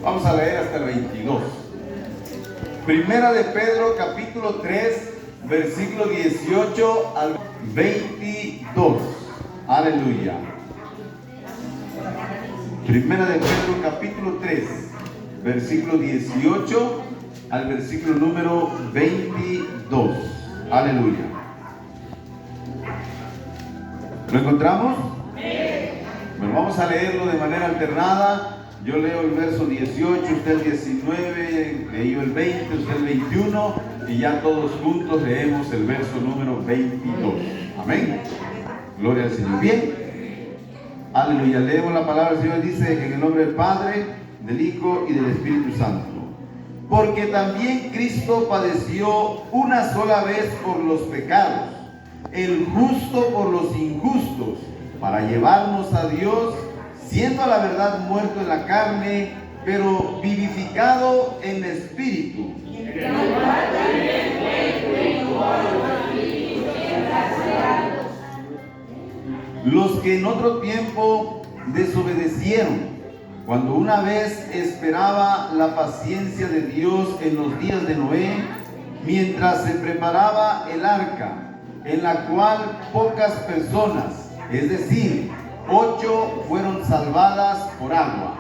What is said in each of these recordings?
Vamos a leer hasta el 22. Primera de Pedro, capítulo 3, versículo 18 al 22. Aleluya. Primera de Pedro, capítulo 3, versículo 18 al versículo número 22. Aleluya. ¿Lo encontramos? Bueno, vamos a leerlo de manera alternada. Yo leo el verso 18, usted el 19, leí el 20, usted el 21, y ya todos juntos leemos el verso número 22. Amén. Gloria al Señor. Bien. Aleluya. Leemos la palabra del Señor. Dice: en el nombre del Padre, del Hijo y del Espíritu Santo. Porque también Cristo padeció una sola vez por los pecados, el justo por los injustos, para llevarnos a Dios, siendo a la verdad muerto en la carne, pero vivificado en el Espíritu. Los que en otro tiempo desobedecieron, cuando una vez esperaba la paciencia de Dios en los días de Noé, mientras se preparaba el arca, en la cual pocas personas, es decir, 8 fueron salvadas por agua.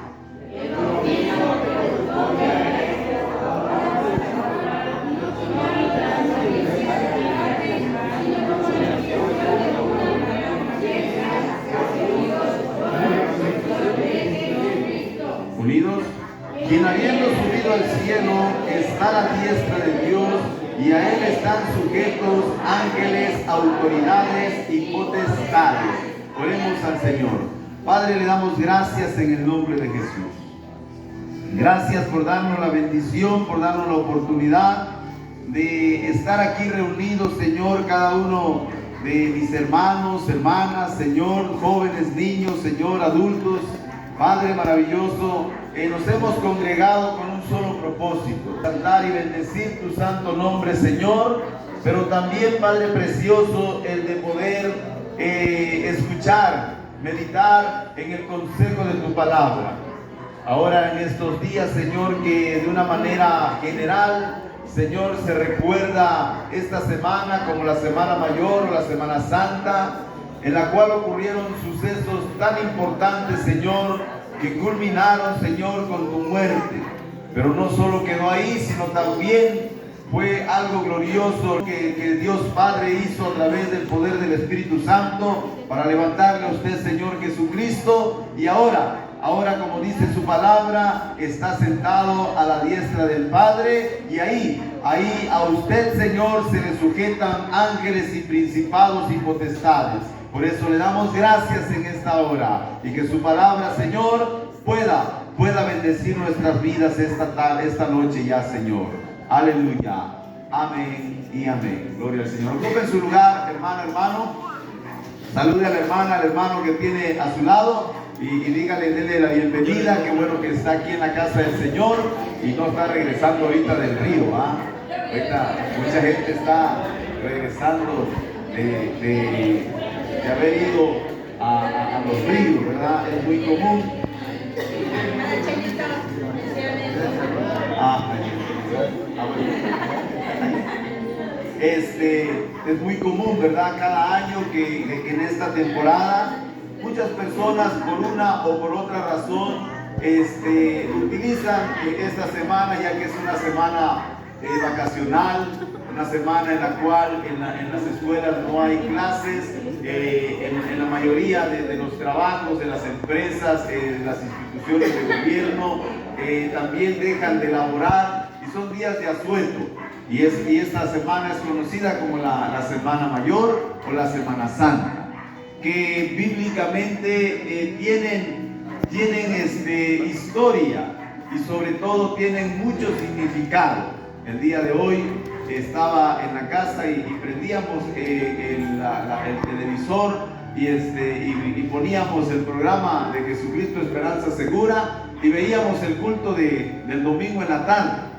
Unidos, quien habiendo subido al cielo está a la diestra de Dios, y a él están sujetos ángeles, autoridades y potestades. Oremos al Señor. Padre, le damos gracias en el nombre de Jesús. Gracias por darnos la bendición, por darnos la oportunidad de estar aquí reunidos, Señor, cada uno de mis hermanos, hermanas, Señor, jóvenes, niños, Señor, adultos. Padre maravilloso, nos hemos congregado con un solo propósito: cantar y bendecir tu santo nombre, Señor, pero también, Padre precioso, el de poder escuchar, meditar en el consejo de tu palabra. Ahora en estos días, Señor, que de una manera general, Señor, se recuerda esta semana como la Semana Mayor o la Semana Santa, en la cual ocurrieron sucesos tan importantes, Señor, que culminaron, Señor, con tu muerte. Pero no solo quedó ahí, sino también fue algo glorioso que Dios Padre hizo a través del poder del Espíritu Santo para levantarle a usted, Señor Jesucristo. Y ahora, como dice su palabra, está sentado a la diestra del Padre, y ahí a usted, Señor, se le sujetan ángeles y principados y potestades. Por eso le damos gracias en esta hora, y que su palabra, Señor, pueda bendecir nuestras vidas esta noche ya, Señor. Aleluya. Amén y amén. Gloria al Señor. Ocupen su lugar, hermano. Salude a la hermana, al hermano que tiene a su lado, y dígale, dele la bienvenida. Qué bueno que está aquí en la casa del Señor y no está regresando ahorita del río. Ahorita mucha gente está regresando de haber ido a los ríos, ¿verdad? Es muy común. Es muy común, ¿verdad? Cada año que en esta temporada muchas personas, por una o por otra razón, utilizan esta semana, ya que es una semana vacacional, una semana en la cual en las escuelas no hay clases, en la mayoría de los trabajos, de las empresas, las instituciones de gobierno, también dejan de laborar, y son días de asueto. Y esta semana es conocida como la Semana Mayor o la Semana Santa, que bíblicamente tienen historia, y sobre todo tienen mucho significado. El día de hoy estaba en la casa y prendíamos el televisor y poníamos el programa de Jesucristo Esperanza Segura, y veíamos el culto del domingo en la tarde.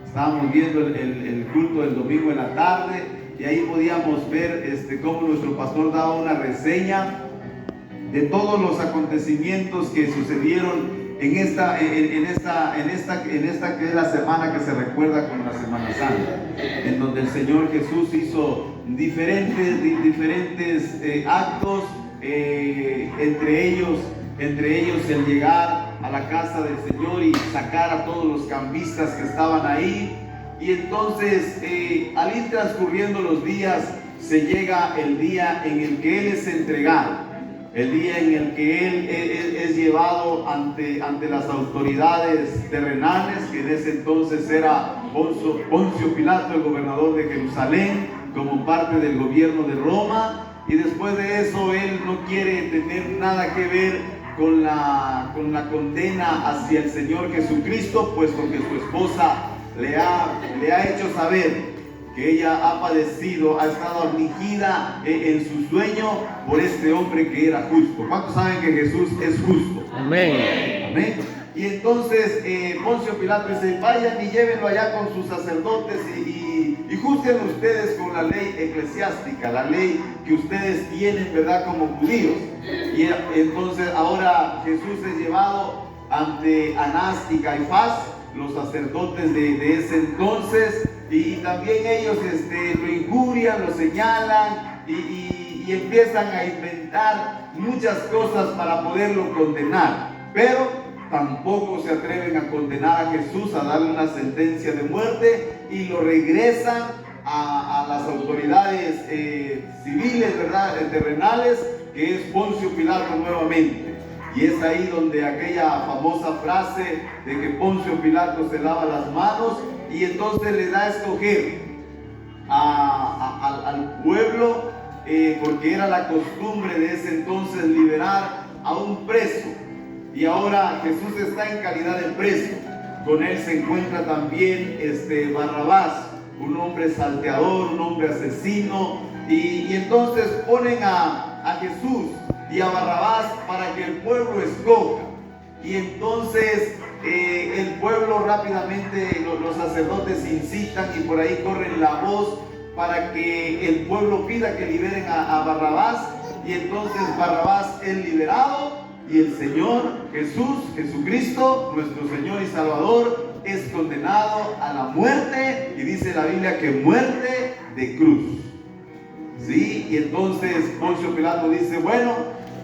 Estábamos viendo el culto del domingo en la tarde, y ahí podíamos ver cómo nuestro pastor daba una reseña de todos los acontecimientos que sucedieron en esta que es la semana que se recuerda como la Semana Santa, en donde el Señor Jesús hizo diferentes actos, entre ellos el llegar a la casa del Señor y sacar a todos los cambistas que estaban ahí. Y entonces al ir transcurriendo los días, se llega el día en el que Él es entregado, el día en el que Él es llevado ante las autoridades terrenales, que en ese entonces era Poncio Pilato, el gobernador de Jerusalén, como parte del gobierno de Roma. Y después de eso Él no quiere tener nada que ver con la condena hacia el Señor Jesucristo, puesto que su esposa le ha hecho saber que ella ha padecido, ha estado afligida en su sueño por este hombre que era justo. ¿Cuántos saben que Jesús es justo? Amén. Amén. Y entonces Poncio Pilato dice: vayan y llévenlo allá con sus sacerdotes y juzguen ustedes con la ley eclesiástica, la ley que ustedes tienen, ¿verdad?, como judíos. Y entonces ahora Jesús es llevado ante Anás y Caifás, los sacerdotes de ese entonces, y también ellos lo injurian, lo señalan y empiezan a inventar muchas cosas para poderlo condenar, pero tampoco se atreven a condenar a Jesús, a darle una sentencia de muerte, y lo regresan a las autoridades civiles, ¿verdad?, terrenales, que es Poncio Pilato nuevamente. Y es ahí donde aquella famosa frase de que Poncio Pilato se lava las manos, y entonces le da a escoger al pueblo, porque era la costumbre de ese entonces liberar a un preso. Y ahora Jesús está en calidad de preso. Con él se encuentra también Barrabás, un hombre salteador, un hombre asesino. Y entonces ponen a Jesús y a Barrabás para que el pueblo escoja. Y entonces el pueblo rápidamente, los sacerdotes incitan y por ahí corren la voz para que el pueblo pida que liberen a Barrabás. Y entonces Barrabás es liberado, y el Señor Jesucristo, nuestro Señor y Salvador, es condenado a la muerte, y dice la Biblia que muerte de cruz. ¿Sí? Y entonces Poncio Pilato dice: bueno,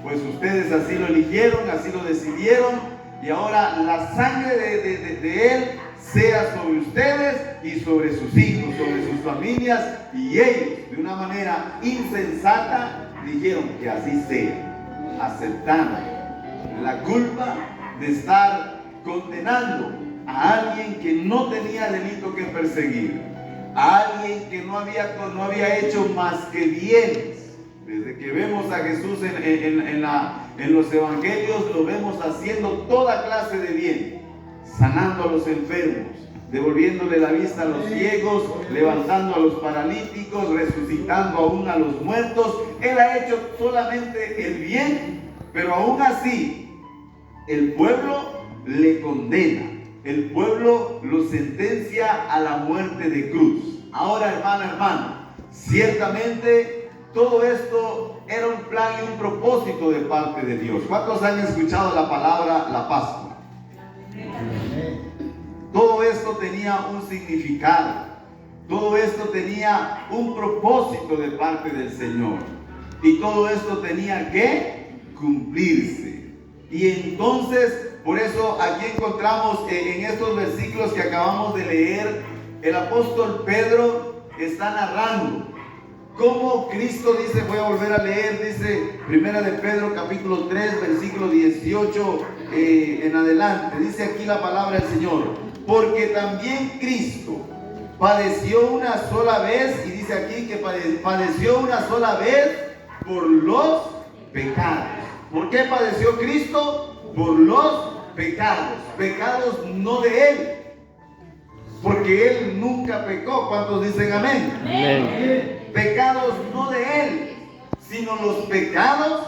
pues ustedes así lo eligieron, así lo decidieron, y ahora la sangre de Él sea sobre ustedes y sobre sus hijos, sobre sus familias. Y ellos, de una manera insensata, dijeron que así sea, aceptaron la culpa de estar condenando a alguien que no tenía delito que perseguir, a alguien que no había hecho más que bienes. Desde que vemos a Jesús en los evangelios, lo vemos haciendo toda clase de bien, sanando a los enfermos, devolviéndole la vista a los ciegos, levantando a los paralíticos, resucitando aún a los muertos. Él ha hecho solamente el bien, pero aún así el pueblo le condena, el pueblo lo sentencia a la muerte de cruz. Ahora, hermano, ciertamente todo esto era un plan y un propósito de parte de Dios. ¿Cuántos han escuchado la palabra la Pascua? Todo esto tenía un significado, todo esto tenía un propósito de parte del Señor, y todo esto tenía que cumplirse. Y entonces, por eso aquí encontramos en estos versículos que acabamos de leer, el apóstol Pedro está narrando cómo Cristo dice, voy a volver a leer, dice Primera de Pedro capítulo 3, versículo 18 en adelante. Dice aquí la palabra del Señor: porque también Cristo padeció una sola vez, y dice aquí que padeció una sola vez por los pecados. ¿Por qué padeció Cristo? Por los pecados. Pecados no de Él, porque Él nunca pecó. ¿Cuántos dicen amén? Amén. Pecados no de Él, sino los pecados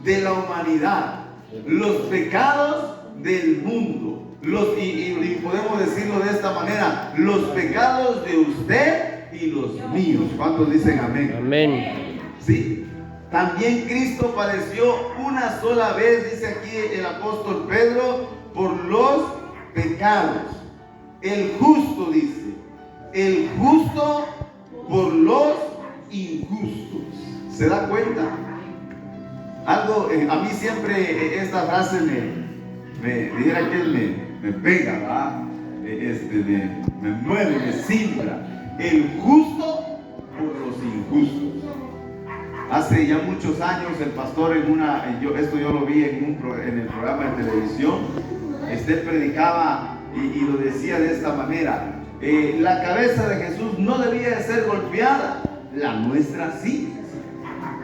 de la humanidad, los pecados del mundo, y podemos decirlo de esta manera: los pecados de usted y los míos. ¿Cuántos dicen amén? Amén. Sí. También Cristo padeció una sola vez, dice aquí el apóstol Pedro, por los pecados. El justo, dice, el justo por los injustos. ¿Se da cuenta? Algo, a mí siempre esta frase dijera que me pega, ¿verdad? Me mueve, me simbra. El justo por los injustos. Hace ya muchos años el pastor yo lo vi en el programa de televisión, predicaba y lo decía de esta manera: la cabeza de Jesús no debía de ser golpeada, la nuestra sí,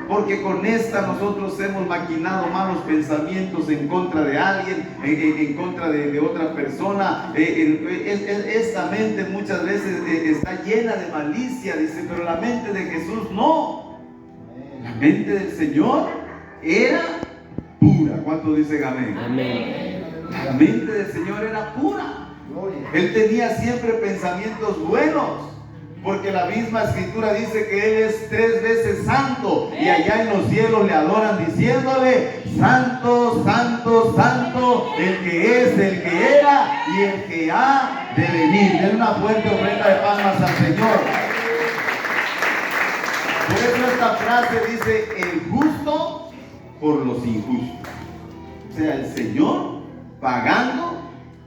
porque con esta nosotros hemos maquinado malos pensamientos en contra de alguien, en contra de otra persona. Esta mente muchas veces está llena de malicia, dice, pero la mente de Jesús no. La mente del Señor era pura. ¿Cuántos dicen amén? Amén. La mente del Señor era pura. Él tenía siempre pensamientos buenos, porque la misma escritura dice que Él es 3 veces santo, y allá en los cielos le adoran diciéndole: santo, santo, santo, el que es, el que era y el que ha de venir. Den una fuerte ofrenda de palmas al Señor. Por eso esta frase dice: el justo por los injustos. O sea, el Señor pagando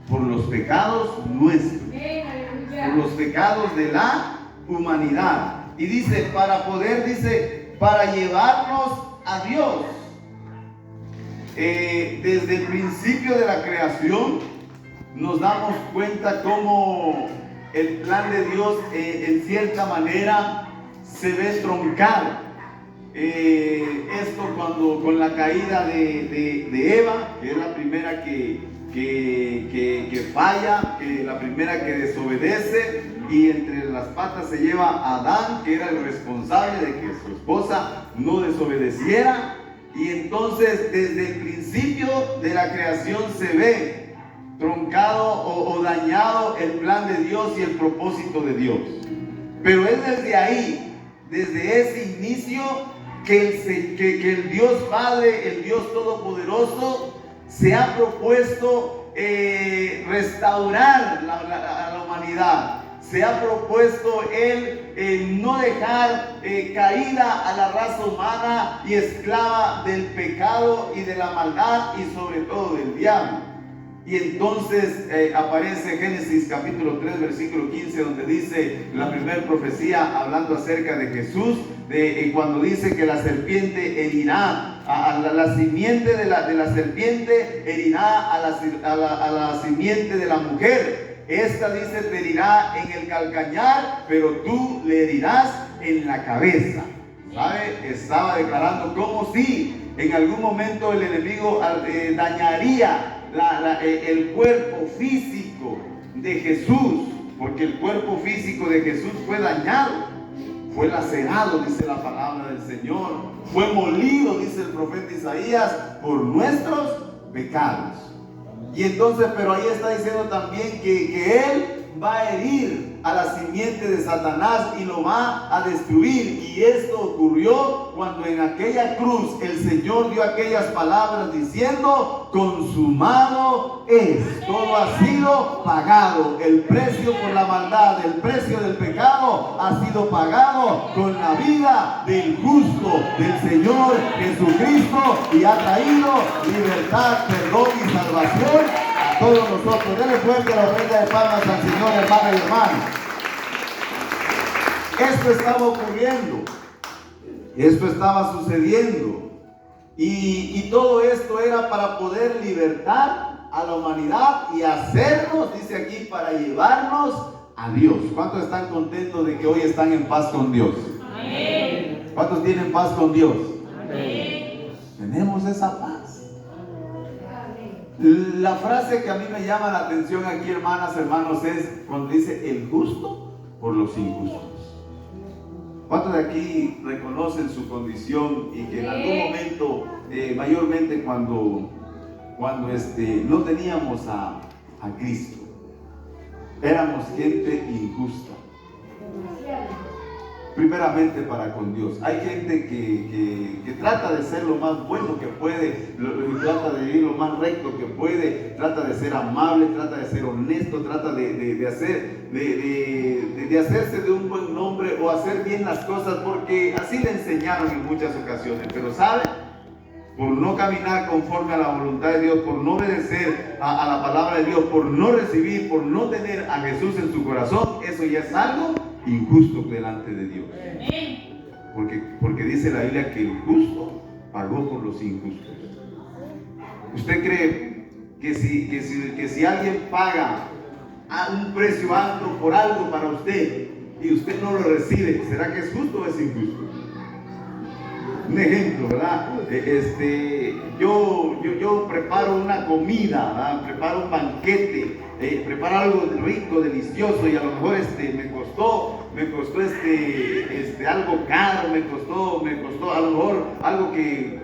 por los pecados nuestros, por los pecados de la humanidad. Y dice, para llevarnos a Dios. Desde el principio de la creación nos damos cuenta cómo el plan de Dios en cierta manera se ve truncado. Esto cuando con la caída de Eva, que es la primera que falla, la primera que desobedece, y entre las patas se lleva a Adán, que era el responsable de que su esposa no desobedeciera. Y entonces desde el principio de la creación se ve truncado o dañado el plan de Dios y el propósito de Dios. Pero es desde ahí, desde ese inicio, que el Dios Padre, el Dios Todopoderoso, se ha propuesto restaurar a la humanidad. Se ha propuesto Él no dejar caída a la raza humana y esclava del pecado y de la maldad, y sobre todo del diablo. Y entonces aparece Génesis capítulo 3 versículo 15, donde dice la primera profecía hablando acerca de Jesús, cuando dice que la serpiente herirá a la simiente de la serpiente, herirá a la simiente de la mujer. Esta, dice, te herirá en el calcañar, pero tú le herirás en la cabeza. ¿Sabe? Estaba declarando como si en algún momento el enemigo dañaría el cuerpo físico de Jesús, porque el cuerpo físico de Jesús fue dañado, fue lacerado, dice la palabra del Señor, fue molido, dice el profeta Isaías, por nuestros pecados. Y entonces, pero ahí está diciendo también que Él va a herir a la simiente de Satanás y lo va a destruir. Y esto ocurrió cuando en aquella cruz el Señor dio aquellas palabras diciendo: consumado es. Todo ha sido pagado. El precio por la maldad, el precio del pecado ha sido pagado con la vida del justo, del Señor Jesucristo, y ha traído libertad, perdón y salvación a todos nosotros. Denle fuerte la ofrenda de palmas al Señor, hermano y hermano. Esto estaba ocurriendo, esto estaba sucediendo, y todo esto era para poder libertar a la humanidad y hacernos, dice aquí, para llevarnos a Dios. ¿Cuántos están contentos de que hoy están en paz con Dios? Amén. ¿Cuántos tienen paz con Dios? Amén. Tenemos esa paz. La frase que a mí me llama la atención aquí, hermanas, hermanos, es cuando dice: el justo por los injustos. ¿Cuántos de aquí reconocen su condición y que en algún momento, mayormente cuando no teníamos a Cristo, éramos gente injusta? primeramente para con Dios. Hay gente que trata de ser lo más bueno que puede, trata de vivir lo más recto que puede, trata de ser amable, trata de ser honesto, trata de hacerse de un buen nombre o hacer bien las cosas porque así le enseñaron en muchas ocasiones. Pero ¿sabe? Por no caminar conforme a la voluntad de Dios, por no obedecer a la palabra de Dios, por no recibir, por no tener a Jesús en su corazón, eso ya es algo injusto delante de Dios. Porque dice la Biblia que el justo pagó por los injustos. ¿Usted cree que si alguien paga a un precio alto por algo para usted y usted no lo recibe, será que es justo o es injusto? Un ejemplo, ¿verdad? Yo preparo una comida, ¿verdad? Preparo un banquete, preparo algo rico, delicioso, y a lo mejor me costó algo caro, me costó a lo mejor algo que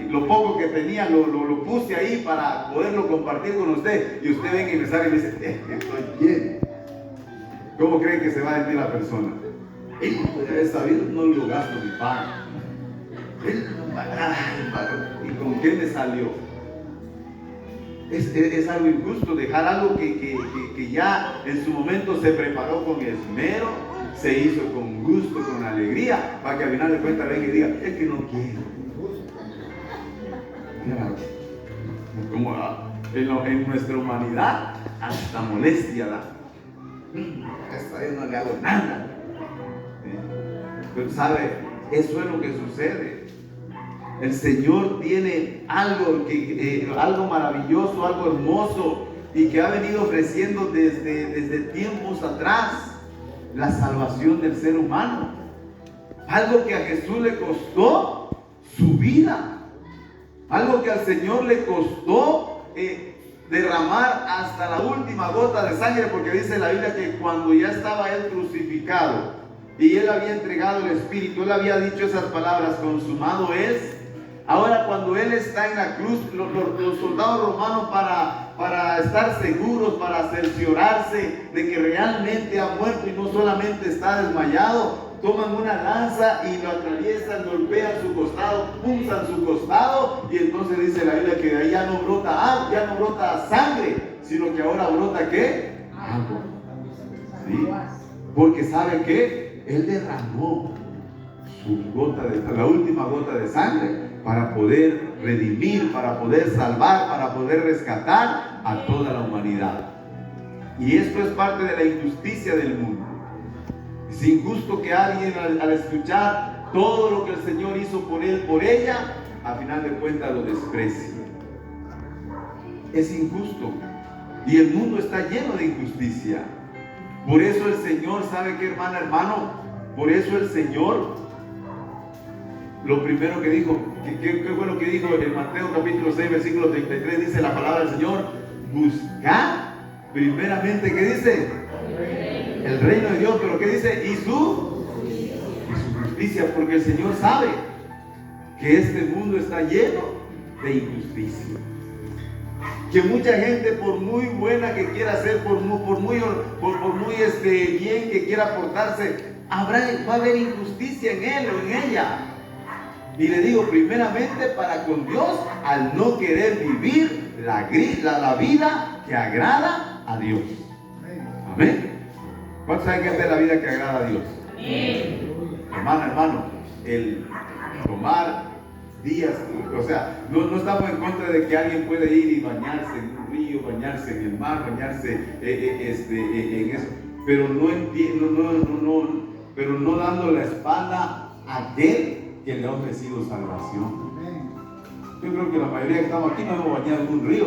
lo poco que tenía lo puse ahí para poderlo compartir con usted, y usted venga y me sale y me dice, estoy lleno. ¿Cómo cree que se va a sentir la persona? Él podría haber sabido, no lo gasto ni pago. ¿Y con qué me salió? Es algo injusto dejar algo que ya en su momento se preparó con esmero, se hizo con gusto, con alegría, para que al final de cuentas venga y diga, es que no quiero. Como en nuestra humanidad, hasta molestia da. Esta vez no le hago nada. Pero sabe, eso es lo que sucede. El Señor tiene algo maravilloso, algo hermoso, y que ha venido ofreciendo desde tiempos atrás, la salvación del ser humano. Algo que a Jesús le costó su vida, algo que al Señor le costó derramar hasta la última gota de sangre, porque dice la Biblia que cuando ya estaba Él crucificado y Él había entregado el Espíritu, Él había dicho esas palabras, consumado es. Ahora cuando Él está en la cruz, los soldados romanos para estar seguros, para cerciorarse de que realmente ha muerto y no solamente está desmayado, toman una lanza y lo atraviesan, golpean su costado, punzan su costado, y entonces dice la Biblia que de ahí ya no brota sangre, sino que ahora brota ¿qué? Agua. ¿Sí? Porque ¿sabe qué? Él derramó la última gota de sangre para poder redimir, para poder salvar, para poder rescatar a toda la humanidad. Y esto es parte de la injusticia del mundo. Es injusto que alguien al escuchar todo lo que el Señor hizo por él, por ella, a final de cuentas lo desprecie. Es injusto. Y el mundo está lleno de injusticia. Por eso el Señor, ¿sabe qué, hermano? Por eso el Señor, lo primero que dijo, ¿qué fue lo que dijo en Mateo capítulo 6, versículo 33? Dice la palabra del Señor, buscad primeramente, ¿qué dice? El reino de Dios, pero ¿qué dice? Y su justicia, porque el Señor sabe que este mundo está lleno de injusticia. Que mucha gente, por muy buena que quiera ser, por muy bien que quiera portarse, va a haber injusticia en él o en ella. Y le digo, primeramente para con Dios, al no querer vivir la vida que agrada a Dios. Amén. ¿Cuántos saben que esta es la vida que agrada a Dios? Hermano, el tomar días, o sea, no estamos en contra de que alguien puede ir y bañarse en un río, bañarse en el mar, bañarse en eso, pero no dando la espalda a aquel que le ha ofrecido salvación. Yo creo que la mayoría que estamos aquí no hemos bañado en un río,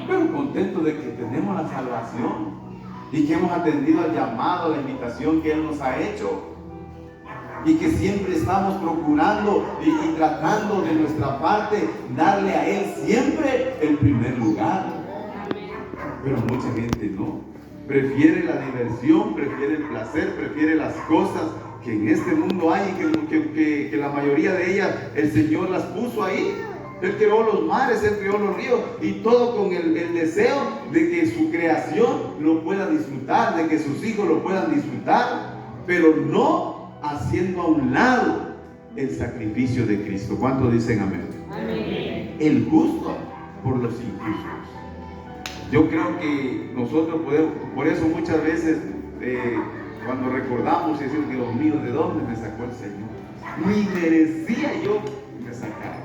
pero contentos de que tenemos la salvación y que hemos atendido al llamado, a la invitación que Él nos ha hecho, y que siempre estamos procurando y tratando de nuestra parte darle a Él siempre el primer lugar. Pero mucha gente no, prefiere la diversión, prefiere el placer, prefiere las cosas que en este mundo hay, que la mayoría de ellas el Señor las puso ahí. Él creó los mares, Él creó los ríos, y todo con el deseo de que su creación lo pueda disfrutar, de que sus hijos lo puedan disfrutar, pero no haciendo a un lado el sacrificio de Cristo. ¿Cuántos dicen amén? Amén. El justo por los injustos. Yo creo que nosotros podemos, por eso muchas veces cuando recordamos y decimos, Dios mío, ¿de dónde me sacó el Señor? Ni merecía yo que me sacara,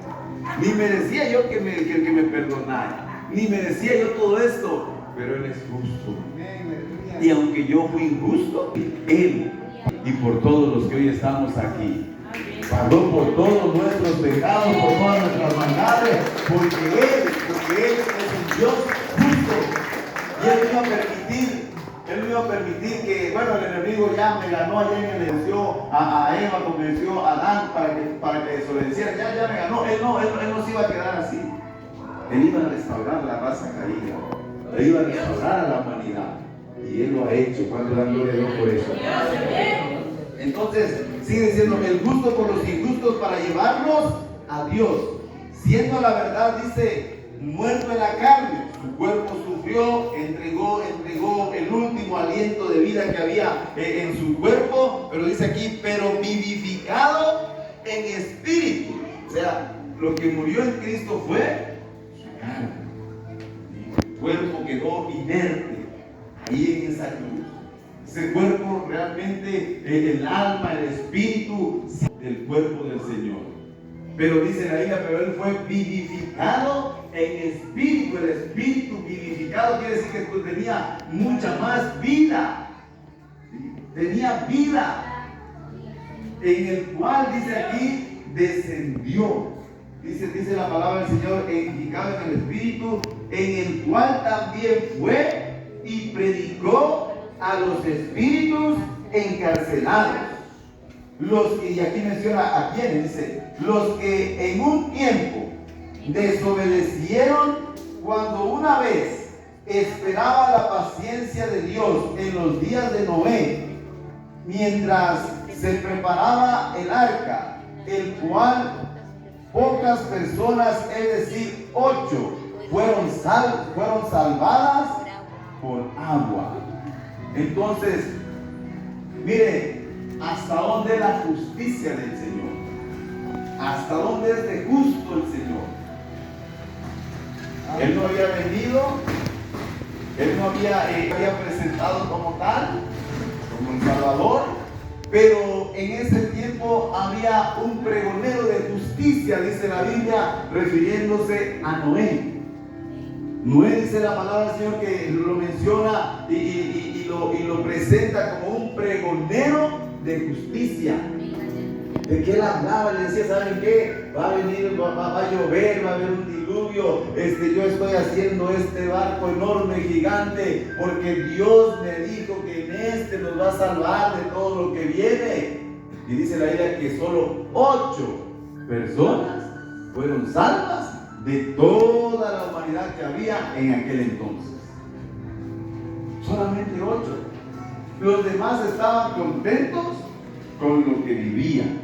ni merecía yo que me perdonara, ni merecía yo todo esto, pero Él es justo. Y aunque yo fui injusto, Él, y por todos los que hoy estamos aquí, pagó por todos nuestros pecados, por todas nuestras maldades, porque Él es un Dios justo. Y Él no iba a permitir que, bueno, el enemigo ya me ganó ayer, me venció a Eva, convenció a Adán para que desobedeciera, ya me ganó. Él no se iba a quedar así. Él iba a restaurar la raza caída, Él iba a restaurar a la humanidad. Y Él lo ha hecho. ¿Cuánto dan gloria a Dios por eso? Entonces, sigue diciendo, el justo por los injustos para llevarlos a Dios. Siendo la verdad, dice, muerto en la carne, su cuerpo sufrió, entregó el último aliento de vida que había en su cuerpo, pero dice aquí, pero vivificado en espíritu. O sea, lo que murió en Cristo fue su carne. Y el cuerpo quedó inerte ahí en esa cruz. Ese cuerpo realmente, el alma, el espíritu del cuerpo del Señor. Pero dice la Biblia, pero Él fue vivificado en espíritu. El espíritu vivificado quiere decir que tenía mucha más vida. Tenía vida. En el cual, dice aquí, descendió. Dice la palabra del Señor, vivificado en el espíritu, en el cual también fue y predicó a los espíritus encarcelados. Y aquí menciona a quiénes, dice, los que en un tiempo desobedecieron cuando una vez esperaba la paciencia de Dios en los días de Noé, mientras se preparaba el arca, el cual pocas personas, es decir, 8, fueron salvadas por agua. Entonces, mire, hasta dónde es la justicia del Señor, hasta dónde es de justo el Señor. Él no había venido, Él no había presentado como tal, como el Salvador, pero en ese tiempo había un pregonero de justicia, dice la Biblia, refiriéndose a Noé. Noé, dice la palabra del Señor, que lo menciona y lo presenta como un pregonero de justicia. De que él hablaba, le decía, ¿saben qué? Va a venir, va a llover, va a haber un diluvio. Yo estoy haciendo este barco enorme, gigante, porque Dios me dijo que en este nos va a salvar de todo lo que viene. Y dice la Biblia que solo 8 personas fueron salvas de toda la humanidad que había en aquel entonces. Solamente 8. Los demás estaban contentos con lo que vivían,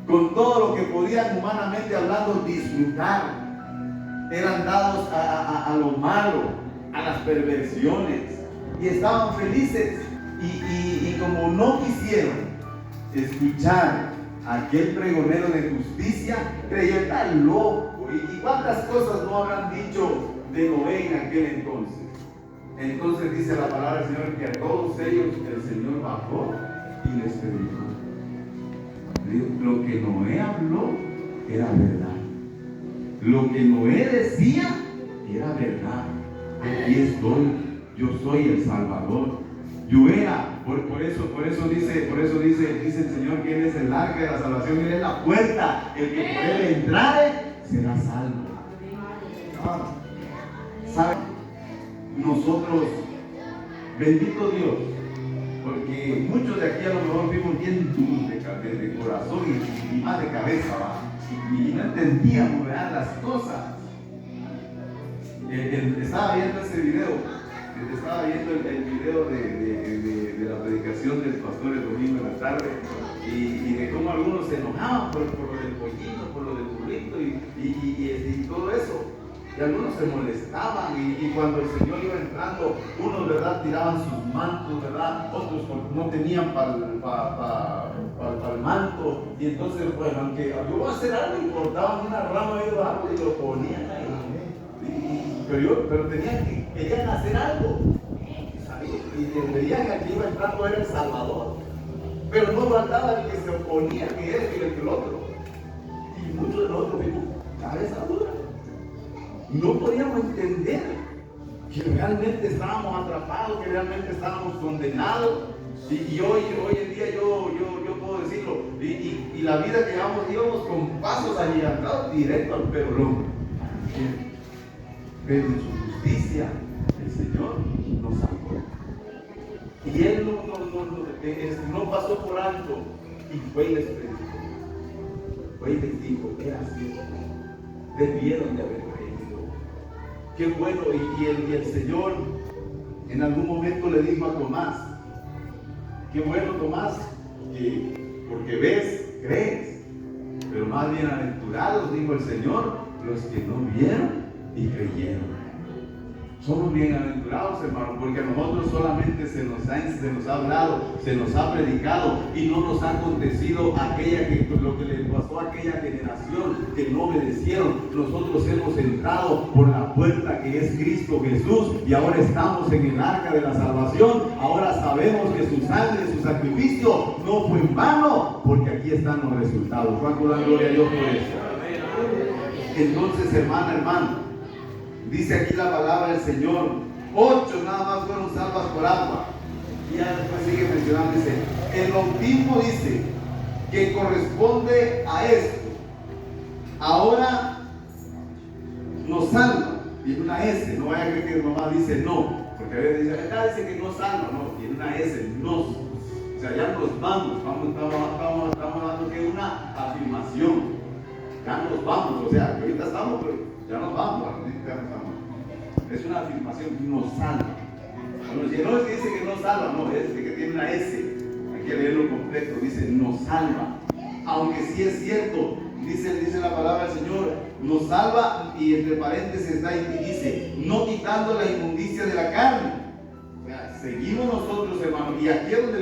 con todo lo que podían humanamente hablando disfrutar. Eran dados a lo malo, a las perversiones, y estaban felices. Y como no quisieron escuchar a aquel pregonero de justicia, creyeron, está loco. ¿Y cuántas cosas no habrán dicho de Noé en aquel entonces? Entonces dice la palabra del Señor que a todos ellos el Señor bajó y les predicó. Lo que Noé habló era verdad. Lo que Noé decía era verdad. Aquí estoy, yo soy el Salvador. Yo era, por eso dice el Señor que Él es el arca de la salvación, Él es la puerta, el que por Él entrare será salvo. ¿Sabe? Nosotros, bendito Dios, porque muchos de aquí a lo mejor fuimos bien duros de corazón y más de cabeza, ¿va? Y no entendíamos, ¿verdad?, las cosas. Estaba viendo ese video, estaba viendo el video de la predicación del pastor el domingo en la tarde, y de cómo algunos se enojaban por lo del pollito, por lo del burrito y todo eso. Y algunos se molestaban y cuando el Señor iba entrando, unos, ¿verdad?, tiraban sus mantos, ¿verdad? Otros no tenían para el manto. Y entonces, bueno, aunque yo voy a hacer algo, y cortaban una rama de árbol y lo ponían ahí. Pero querían hacer algo. Y veían que aquí iba entrando era el Salvador. Pero no faltaba el que se oponía, que este y el otro. Y muchos de nosotros vimos cabeza dura. No podíamos entender que realmente estábamos atrapados, que realmente estábamos condenados. Y hoy en día yo puedo decirlo. Y la vida que íbamos con pasos agigantados directo al perro. Pero en su justicia el Señor nos salvó. Y Él no pasó por alto y fue y les predicó. Fue y les dijo, era cierto, debieron de haber creído. Qué bueno. Y el Señor en algún momento le dijo a Tomás, qué bueno, Tomás, porque ves, crees. Pero más bienaventurados, dijo el Señor, los que no vieron y creyeron. Somos bienaventurados, hermano, porque a nosotros solamente se nos ha hablado, se nos ha predicado y no nos ha acontecido lo que le pasó a aquella generación que no obedecieron. Nosotros hemos entrado por la puerta que es Cristo Jesús y ahora estamos en el arca de la salvación. Ahora sabemos que su sangre, su sacrificio no fue en vano, porque aquí están los resultados. ¿Cuánto dan gloria a Dios por eso? Entonces, hermano, dice aquí la palabra del Señor, 8 nada más fueron salvas por agua. Y ya después sigue mencionando, dice, el bautismo dice que corresponde a esto. Ahora nos salva. Tiene una S, no vaya a creer que mamá dice no, porque a veces dice que no salva, no, tiene una S, nos. O sea, ya nos vamos, estamos dando que una afirmación. Ya nos vamos, o sea, que ahorita estamos, pero ya nos vamos, es una afirmación, nos salva. Bueno, si no es que dice que no salva, no, es que tiene una S, hay que leerlo completo, dice nos salva. Aunque sí es cierto, dice la palabra del Señor, nos salva, y entre paréntesis está y dice, no quitando la inmundicia de la carne. O sea, seguimos nosotros, hermanos, y aquí es donde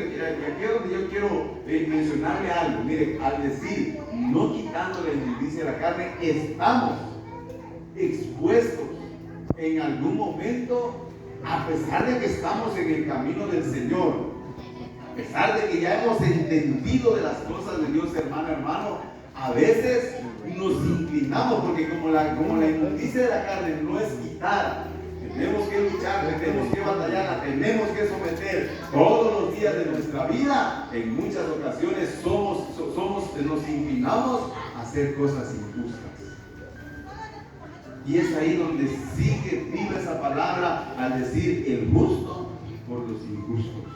yo quiero mencionarle algo. Mire, al decir no quitando la inmundicia de la carne, estamos expuestos en algún momento, a pesar de que estamos en el camino del Señor, a pesar de que ya hemos entendido de las cosas de Dios, hermano, a veces nos inclinamos, porque como la inmundicia de la carne no es quitar, tenemos que luchar, tenemos que batallar, tenemos que someter todos los días de nuestra vida. En muchas ocasiones nos inclinamos a hacer cosas injustas. Y es ahí donde sigue viva esa palabra al decir el justo por los injustos.